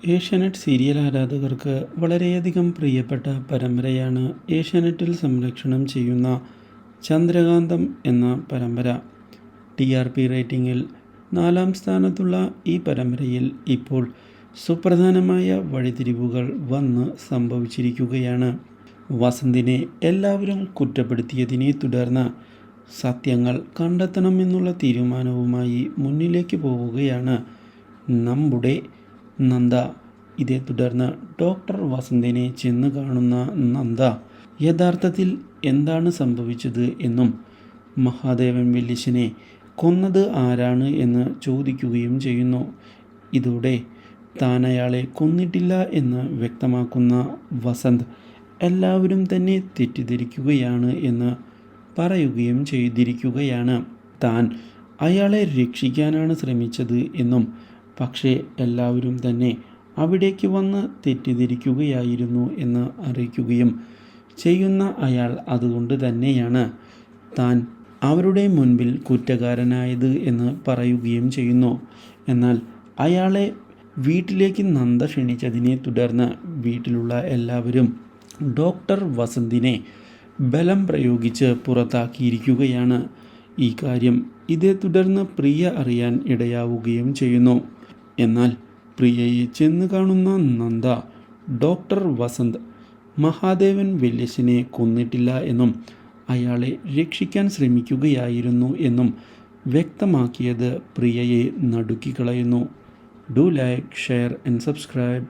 Asianet serial ആരാധകർക്ക് വളരെയധികം പ്രിയപ്പെട്ട പരമ്പരയാണ് ഏഷ്യാനെറ്റിൽ സംരക്ഷണം ചെയ്യുന്ന ചന്ദ്രകാന്തം എന്ന പരമ്പര. TRP റേറ്റിംഗിൽ 4-ാം സ്ഥാനത്തുള്ള ഈ പരമ്പരയിൽ ഇപ്പോൾ സുപ്രധാനമായ വഴിത്തിരിവുകൾ വന്ന് സംഭവിച്ചിരിക്കുകയാണ്. വസന്തിനെ എല്ലാവരും കുറ്റപ്പെടുത്തിയതിനെ തുടർന്ന് സത്യങ്ങൾ കണ്ടെത്തണമെന്നുള്ള തീരുമാനവുമായി മുന്നിലേക്ക് പോവുകയാണ് നമ്മുടെ നന്ദ. ഇതേ തുടർന്ന് ഡോക്ടർ വസന്തിനെ ചെന്ന് കാണുന്ന നന്ദ യഥാർത്ഥത്തിൽ എന്താണ് സംഭവിച്ചത് എന്നും മഹാദേവൻ വല്യച്ഛനെ കൊന്നത് ആരാണ് എന്ന് ചോദിക്കുകയും ചെയ്യുന്നു. ഇതോടെ താൻ അയാളെ കൊന്നിട്ടില്ല എന്ന് വ്യക്തമാക്കുന്ന വസന്ത് എല്ലാവരും തന്നെ തെറ്റിദ്ധരിക്കുകയാണ് എന്ന് പറയുകയും ചെയ്തിരിക്കുകയാണ്. താൻ അയാളെ രക്ഷിക്കാനാണ് ശ്രമിച്ചത് എന്നും പക്ഷേ എല്ലാവരും തന്നെ അവിടേക്ക് വന്ന് തെറ്റിദ്ധരിക്കുകയായിരുന്നു എന്ന് അറിയിക്കുകയും ചെയ്യുന്ന അയാൾ അതുകൊണ്ട് തന്നെയാണ് താൻ അവരുടെ മുൻപിൽ കുറ്റക്കാരനായത് എന്ന് പറയുകയും ചെയ്യുന്നു. എന്നാൽ അയാളെ വീട്ടിലേക്ക് നന്ദ ക്ഷണിച്ചതിനെ തുടർന്ന് വീട്ടിലുള്ള എല്ലാവരും ഡോക്ടർ വസന്തിനെ ബലം പ്രയോഗിച്ച് പുറത്താക്കിയിരിക്കുകയാണ്. ഈ കാര്യം ഇതേ തുടർന്ന് പ്രിയ അറിയാൻ ഇടയാവുകയും ചെയ്യുന്നു. എന്നാൽ പ്രിയയെ ചെന്ന് കാണുന്ന നന്ദ ഡോക്ടർ വസന്ത് മഹാദേവൻ വല്യച്ഛനെ കൊന്നിട്ടില്ല എന്നും അയാളെ രക്ഷിക്കാൻ ശ്രമിക്കുകയായിരുന്നു എന്നും വ്യക്തമാക്കിയത് പ്രിയയെ നടുക്കിക്കളയുന്നു. Do like, share and subscribe.